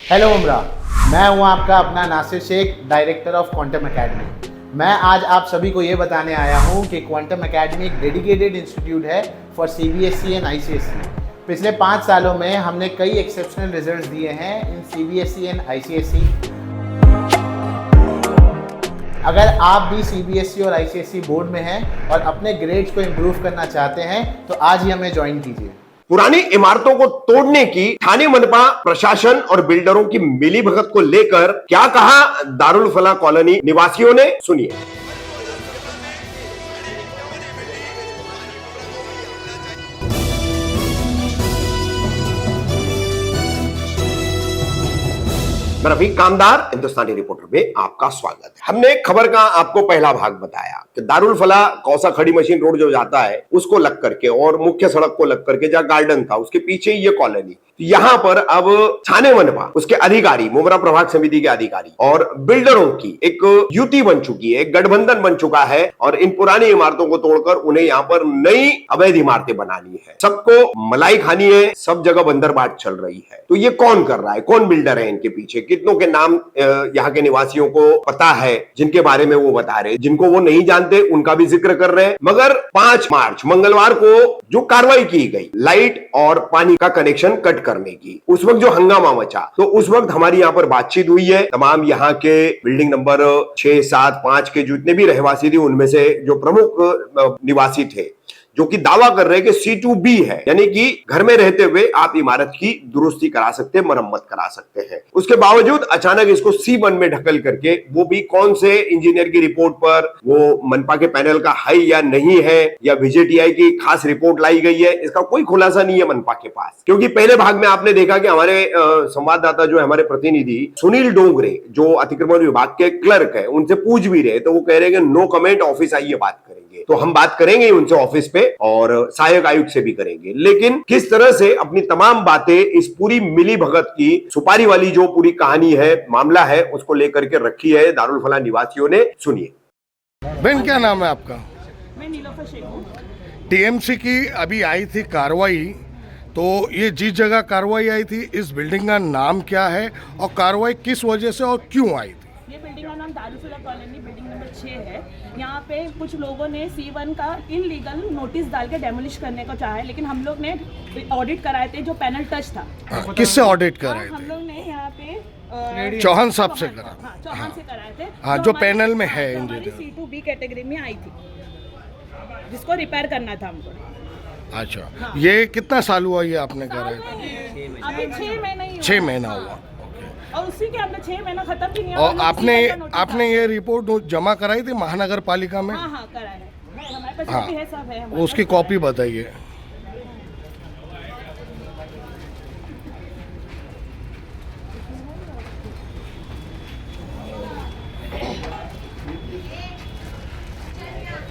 Hello उमरा, मैं हूं आपका अपना Nasir Shaikh, director of Quantum Academy. मैं आज आप सभी को ये बताने आया हूं कि क्वांटम एकेडमी एक डेडिकेटेड इंस्टीट्यूट है फॉर सीबीएसई एंड आईसीएसई। पिछले 5 सालों में हमने कई एक्सेप्शनल रिजल्ट्स दिए हैं इन सीबीएसई एंड आईसीएसई। अगर आप भी सीबीएसई और आईसीएसई बोर्ड में हैं और अपने ग्रेड्स को इम्प्रूव करना चाहते हैं तो आज ही हमें ज्वाइन कीजिए। पुरानी इमारतों को तोड़ने की ठाणे मनपा प्रशासन और बिल्डरों की मिलीभगत को लेकर क्या कहा दारुल फलाह कॉलोनी निवासियों ने, सुनिए। मैं रफीक कामदार, हिंदुस्तानी रिपोर्टर में आपका स्वागत है। हमने खबर का आपको पहला भाग बताया कि दारुल फलाह कौसा खड़ी मशीन रोड जो जाता है उसको लग करके और मुख्य सड़क को लग करके जहां गार्डन था उसके पीछे ये कॉलोनी, यहाँ पर अब ठाणे मनपा, उसके अधिकारी, मुमरा प्रभाग समिति के अधिकारी और बिल्डरों की एक युति बन चुकी है, एक गठबंधन बन चुका है और इन पुरानी इमारतों को तोड़कर उन्हें यहाँ पर नई अवैध इमारतें बनानी है। सबको मलाई खानी है, सब जगह बंदरबाट चल रही है। तो ये कौन कर रहा है, कौन बिल्डर है इनके पीछे, कितनों के नाम यहाँ के निवासियों को पता है, जिनके बारे में वो बता रहे, जिनको वो नहीं जानते उनका भी जिक्र कर रहे हैं। मगर 5 मार्च मंगलवार को जो कार्रवाई की गई लाइट और पानी का कनेक्शन कट करने की, उस वक्त जो हंगामा मचा, तो उस वक्त हमारी यहाँ पर बातचीत हुई है। तमाम यहाँ के बिल्डिंग नंबर 6, 7, 5 के जितने भी रहवासी थे उनमें से जो प्रमुख निवासी थे जो कि दावा कर रहे हैं कि C2B है, यानी कि घर में रहते हुए आप इमारत की दुरुस्ती करा सकते हैं, मरम्मत करा सकते हैं। उसके बावजूद अचानक इसको C1 में ढकल करके, वो भी कौन से इंजीनियर की रिपोर्ट पर, वो मनपा के पैनल का है या नहीं है, या VJTI की खास रिपोर्ट लाई गई है, इसका कोई खुलासा नहीं है मनपा के पास। क्योंकि पहले भाग में आपने देखा कि हमारे संवाददाता जो है, हमारे प्रतिनिधि सुनील डोंगरे जो अतिक्रमण विभाग के क्लर्क है, उनसे पूछ भी रहे तो वो कह रहे हैं नो कमेंट, ऑफिस आइए बात करेंगे। तो हम बात करेंगे उनसे ऑफिस पे और सहायक आयुक्त से भी करेंगे। लेकिन किस तरह से अपनी तमाम बातें इस पूरी मिली भगत की सुपारी वाली जो पूरी कहानी है, मामला है, उसको लेकर के रखी है दारुल फलाह निवासियों ने, सुनिए। बहन, क्या नाम है आपका? मैं नीलोफर शेख हूँ। टीएमसी की अभी आई थी कार्रवाई, तो ये जिस जगह कार्रवाई आई थी इस बिल्डिंग का नाम क्या है और कार्रवाई किस वजह से और क्यों आई थी? ये बिल्डिंग का नाम दारुल फलाह कॉलोनी बिल्डिंग नंबर 6 है। यहाँ पे कुछ लोगों ने C1 का इनलीगल नोटिस डाल के डेमोलिश करने को चाहा है, लेकिन हम लोग ने ऑडिट कराए थे जो पैनल टच था। किससे ऑडिट कराए हम थे? लोग ने यहाँ पे चौहान साहब से करा। हाँ, चौहान से कराए थे। हाँ, जो पैनल में है हमारी C2B कैटेगरी में आई थी, जिसको रिपेयर करना था हमको। अच्छा, हाँ। ये कितना साल हुआ ये आपने कराया? अभी 6 महीना ही 6 महीना हुआ। और उसी के अंदर 6 महीना खत्म भी नहीं और आपने ये रिपोर्ट जमा कराई थी महानगर पालिका में? हाँ, कराया है, हमारे पास हाँ, कॉपी है, सब है हमारे उसकी पास। कॉपी बताइए।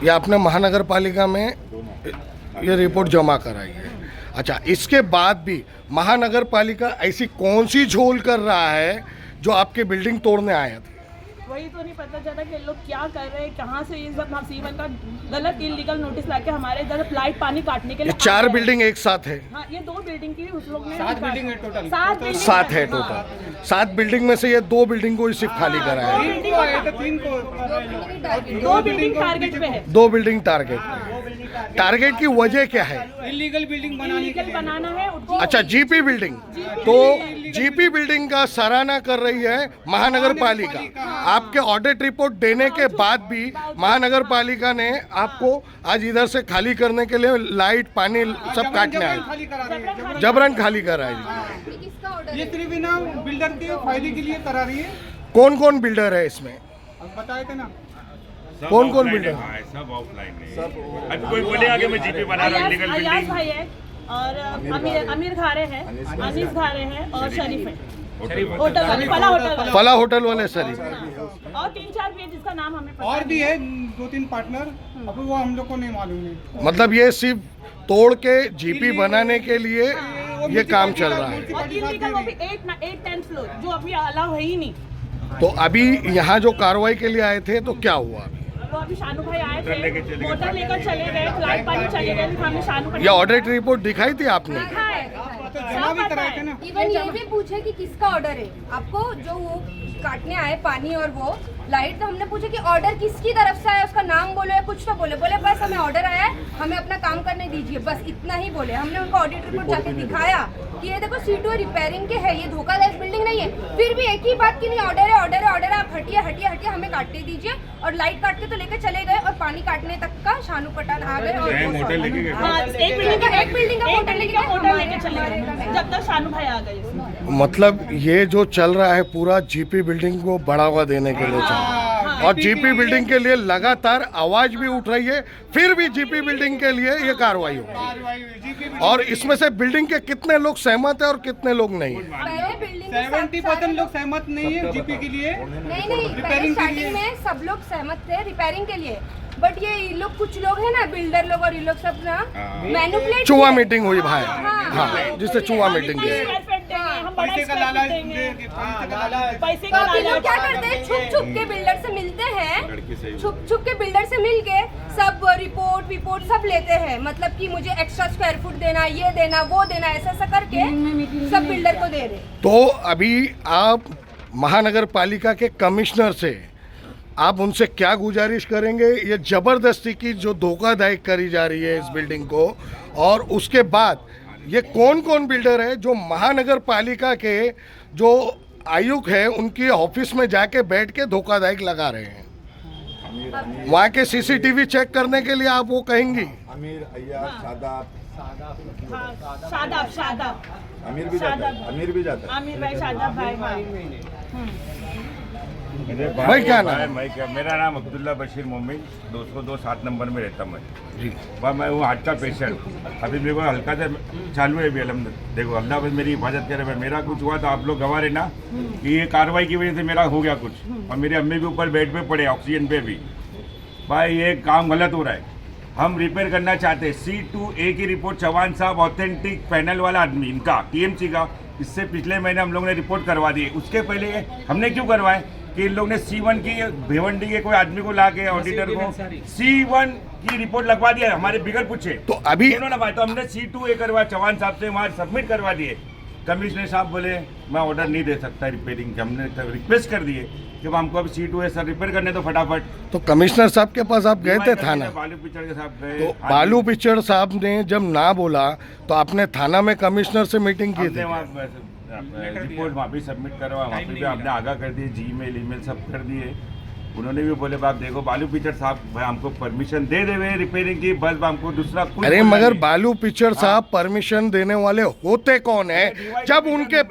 ये आपने महानगर पालिका में ये रिपोर्ट जमा कराई है। अच्छा, इसके बाद भी महानगर पालिका ऐसी कौन सी झोल कर रहा है जो आपके बिल्डिंग तोड़ने आए थे? वही तो नहीं पता चला कि लोग क्या कर रहे हैं, कहाँ से ये सब C1 का गलत इलीगल नोटिस लाके हमारे इधर लाइट पानी काटने के लिए। ये 4 बिल्डिंग एक साथ है? हाँ, ये 2 बिल्डिंग की उस लोग ने 7 बिल्डिंग है टोटल। 7 है टोटल। 7 बिल्डिंग में से ये 2 बिल्डिंग को ही सिर्फ खाली कराया है। 2 बिल्डिंग टारगेट पे है। 2 बिल्डिंग टारगेट पे। टारगेट की वजह क्या है? इलीगल बिल्डिंग बनाना है उनको। अच्छा, जीपी बिल्डिंग। तो जीपी बिल्डिंग का सराहना कर रही है महानगर पालिका। आपके ऑडिट रिपोर्ट देने के बाद भी महानगर पालिका ने आपको आज इधर से खाली करने के लिए लाइट पानी सब काटने आए, जबरन खाली करा है। ये सिर्फ ना बिल्डर के फायदे के लिए करा रही है। कौन कौन बिल्डर है इसमें? अब बताए थे ना, कौन कौन बिल्डर? सब ऑफलाइन है। अब कोई बोलेगा कि मैं जीपी बना रहा हूं, लीगल अयाज बिल्डिंग। भाई है और अमीर खारे हैं, अनीस खारे हैं और शरीफ है। होटल वाले, फला होटल वाले सर। और 3-4 भी है जिसका नाम हमें पता और भी है 2-3 पार्टनर, अब वो हम लोग को नहीं मालूम है। मतलब ये सिर्फ तोड़ के जीपी बनाने के लिए ये काम चल रहा है। और इलीगल वो भी 8-10 फ्लोर जो अभी अलाउ है ही नहीं। तो अभी यहाँ जो कार्रवाई के लिए आए थे तो क्या हुआ? वो अभी शानू भाई आए थे, मोटर लेकर चले गए, लाइट पानी चले गए, हमने शानू भाई ये ऑडिट रिपोर्ट दिखाई थी आपने? दिखा है। तो जमा भी कराए थे ना। इवन ये भी पूछे कि किसका ऑर्डर है आपको, जो वो काटने आए पानी और वो लाइट, तो हमने पूछा कि ऑर्डर किसकी तरफ से आया, उसका नाम बोलो या कुछ तो बोले बस हमें ऑर्डर आया है, हमें अपना काम करने दीजिए, बस इतना ही बोले। हमने उनको ऑडिट रिपोर्ट जाके दिखाया कि ये देखो C2 रिपेयरिंग के है, ये धोखाधड़ी बिल्डिंग नहीं है, फिर भी एक ही बात कि नहीं ऑर्डर है ऑर्डर है ऑर्डर है, आप हटिए हटिए हटिए हमें काटने दीजिए। और लाइट काटते तो लेके चले गए और पानी काटने तक का शानू पठान आ गए और मोटर लेके गए। हाँ, एक बिल्डिंग का मोटर लेके चले गए जब तक शानू भाई आ गए। मतलब ये जो चल रहा है पूरा जीपी बिल्डिंग को बढ़ावा देने के लिए चल रहा है, और जीपी बिल्डिंग के लिए लगातार आवाज भी उठ रही है, फिर भी जीपी बिल्डिंग के लिए ये कार्रवाई होगी। और इसमें से बिल्डिंग के कितने लोग सहमत है और कितने लोग नहीं है? पहले बिल्डिंग 70% लोग सहमत नहीं है जीपी के लिए। नहीं पहले स्टार्टिंग में सब लोग सहमत थे रिपेयरिंग के लिए, बट ये लोग कुछ लोग हैं ना बिल्डर लोग और ये लोग सब ना मैनिपुलेट, चुआ मीटिंग हुई भाई, हाँ जिससे चुआ मीटिंग की। पैसे का लालच पैसे तो अभी लोग क्या करते हैं, छुप के बिल्डर से मिलते हैं, छुप के बिल्डर से मिलके सब रिपोर्ट सब लेते हैं, मतलब कि मुझे एक्स्ट्रा स्क्वायर फुट देना, ये देना वो देना, ऐसा करके सब बिल्डर को दे रहे। तो अभी आप महानगर पालिका के कमिश्नर से आप उनसे क्या गुजारिश करेंगे? ये जबरदस्ती की जो धोखाधड़ी करी जा रही है इस बिल्डिंग को, और उसके बाद ये कौन कौन बिल्डर है जो महानगर पालिका के जो आयुक्त है उनकी ऑफिस में जाके बैठ के धोखाधड़ी लगा रहे हैं? वहाँ के CCTV चेक करने के लिए आप वो कहेंगी? अमीर अय्याज शादाब अमीर भी जाता है, अमीर भी जाता है। आमिर भाई शादाब भाई। भाई क्या नाम है? मेरा नाम अब्दुल्ला बशीर मोमिन, 202 7 नंबर में रहता मैं जी। मैं हूँ हार्ट का पेशेंट, अभी मेरे को हल्का से चालू है भी अलहमद। देखो अल्लाह बस मेरी हिफाजत करे। मेरा कुछ हुआ तो आप लोग गवाह रहे ना कि ये कार्रवाई की वजह से मेरा हो गया कुछ, और मेरे अम्मी भी ऊपर बेड पे पड़े ऑक्सीजन पे भी। भाई ये काम गलत हो रहा है, हम रिपेयर करना चाहते हैं। C2A की रिपोर्ट चौहान साहब ऑथेंटिक पैनल वाला आदमी, इनका TMC का, इससे पिछले महीने हम लोगों ने रिपोर्ट करवा दी। उसके पहले हमने क्यों करवाए कि इन लोगों ने C1 की भिवंडी के कोई आदमी को ला के ऑडिटर को C1 की रिपोर्ट लगवा दिया हमारे बिगड़ पूछे। तो अभी तो हमने C2A करवा चौहान साहब से वहाँ सबमिट करवा दिए। कमिश्नर साहब बोले मैं ऑर्डर नहीं दे सकता रिपेयरिंग के, हमने रिक्वेस्ट कर दिए कि हमको अब C2A सर रिपेयर करने तो फटाफट। तो कमिश्नर साहब के पास आप गए थे थाना? बालू पिचड़ के साहब गए। तो बालू पिचड़ साहब ने जब ना बोला तो आपने थाना में कमिश्नर से मीटिंग की थी? रिपोर्ट वहाँ भी सबमिट करवा, वहाँ पे भी आपने आगाह कर दिए, Gmail ईमेल सब कर दिए। उन्होंने भी बोले बाप देखो बालू पिचड़ साहब भाई हमको परमिशन दे देवे रिपेयरिंग की, बस हमको दूसरा कुछ। अरे मगर बालू पिचड़ साहब परमिशन देने वाले होते कौन है जब उनके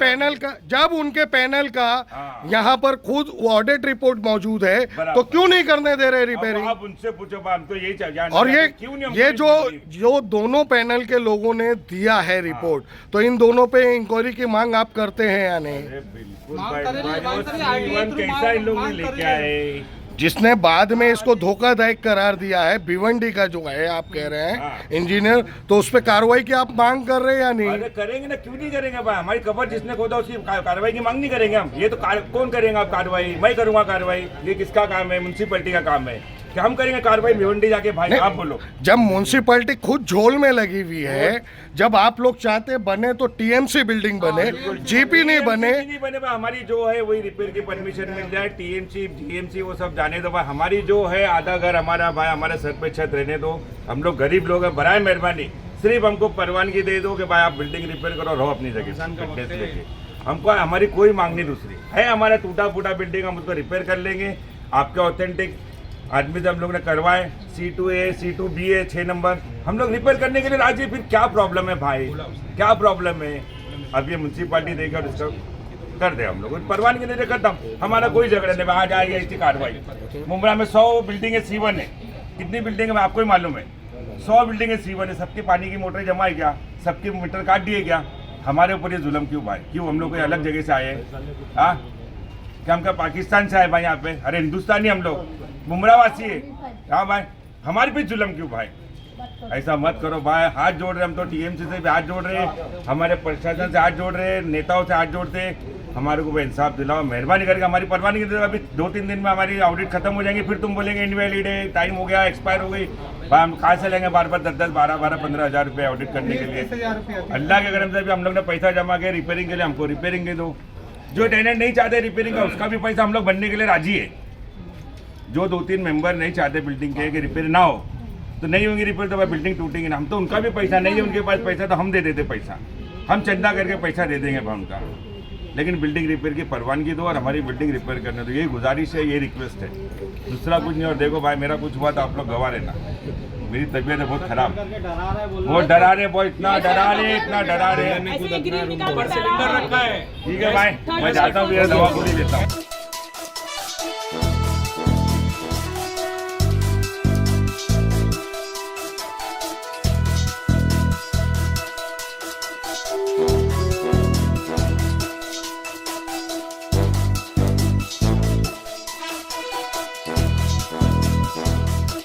पैनल का यहाँ पर खुद ऑडिट रिपोर्ट मौजूद है, तो क्यों नहीं करने दे रहे रिपेयरिंग? आप उनसे पूछो, हमको यही चाहिए। और ये जो दोनों पैनल के लोगों ने दिया है रिपोर्ट, तो इन दोनों पे इंक्वायरी की मांग आप करते हैं या नहीं? बिल्कुल कैसा इन लोग लेके आए, जिसने बाद में इसको धोखाधड़ी करार दिया है, भिवंडी का जो है आप कह रहे हैं इंजीनियर, तो उस पर कार्रवाई की आप मांग कर रहे हैं या नहीं? अरे करेंगे ना, क्यों नहीं करेंगे भाई, हमारी कबर जिसने खोदा उसकी कार्रवाई की मांग नहीं करेंगे हम? ये तो कौन करेंगे आप कार्रवाई? मैं करूंगा कार्रवाई, ये किसका काम है? म्युनिसिपैलिटी का काम है कि हम करेंगे कार्रवाई भिवंडी जाके? भाई आप बोलो, जब म्युनिसिपैलिटी खुद झोल में लगी हुई है, जब आप लोग चाहते बने तो TMC बिल्डिंग बने, GP नहीं बने भाई। हमारी जो है वही रिपेयर की परमिशन मिल जाए, TMC GMC वो सब जाने दो भाई। हमारी जो है आधा घर हमारा भाई, हमारे सर पे छत रहने दो। हम लोग गरीब लोग हैं, बराए मेहरबानी सिर्फ हमको परवानगी दे दो कि भाई आप बिल्डिंग रिपेयर करो, रहो अपनी जगह। हमको हमारी कोई मांग नहीं दूसरी है। हमारा टूटा फूटा बिल्डिंग हम उसको रिपेयर कर लेंगे। आपके ऑथेंटिक आदमी से हम लोग ने करवाए, C2A C2B 6 नंबर हम लोग रिपेयर करने के लिए राजी। फिर क्या प्रॉब्लम है भाई, क्या प्रॉब्लम है? अब ये म्युनिसिपैलिटी देगा और इसका कर दे, हम लोग परवानगी नहीं दे खत्म, हमारा कोई झगड़ा नहीं। आ जाएगी ऐसी कार्रवाई। मुंबई में 100 बिल्डिंग है C1 है, कितनी बिल्डिंग है आपको ही मालूम है? 100 बिल्डिंग है C1 है, सबकी पानी की मोटर जमा है क्या? सबकी मीटर काट दिए क्या? हमारे ऊपर ये जुल्म क्यों भाई? क्यों हम लोग कोई अलग जगह से आए हैं? हाँ क्या हम क्या पाकिस्तान से आए भाई यहाँ पे? अरे हिंदुस्तानी हम लोग, मुमरावासी है। हाँ भाई, हमारे पे जुल्म क्यों भाई? ऐसा मत करो भाई, हाथ जोड़ रहे हम तो TMC से भी हाथ जोड़ रहे, हमारे प्रशासन से हाथ जोड़ रहे, नेताओं से हाथ जोड़ते। हमारे को इंसाफ दिलाओ, मेहरबानी करके हमारी परवानगी दे दो। अभी 2-3 दिन में हमारी ऑडिट खत्म हो जाएंगी, फिर तुम बोलेंगे इनवैलिड है, टाइम हो गया, एक्सपायर हो गई। भाई हम कहाँ से लेंगे बार बार 10-10, 12-12, 15,000 रुपये ऑडिट करने के लिए? 30,000 रुपया अल्लाह के करम से भी हम लोग ने पैसा जमा किया रिपेयरिंग के लिए, हमको रिपेयरिंग दे दो। जो टेनेंट नहीं चाहते रिपेयरिंग का, उसका भी पैसा हम लोग भरने के लिए राजी है। जो 2-3 मेंबर नहीं चाहते बिल्डिंग के कि रिपेयर ना हो, तो नहीं होंगी रिपेयर, तो भाई बिल्डिंग टूटेंगी ना। हम तो उनका भी पैसा नहीं है, उनके पास पैसा तो हम दे देते पैसा, हम चंदा करके पैसा दे देंगे उनका, लेकिन बिल्डिंग रिपेयर की परवानगी दो और हमारी बिल्डिंग रिपेयर करने दो। यही गुजारिश है, ये रिक्वेस्ट है, दूसरा कुछ नहीं। और देखो भाई मेरा कुछ हुआ तो आप लोग गवाह रहना, मेरी तबीयत है बहुत खराब, बहुत डरा रहे, बहुत इतना डरा रहे, इतना डरा रहे। ऐसे ग्रिल निकाल के डरा रहे हैं। ठीक है भाई, मैं जाता हूँ, दवा गोली लेता हूँ।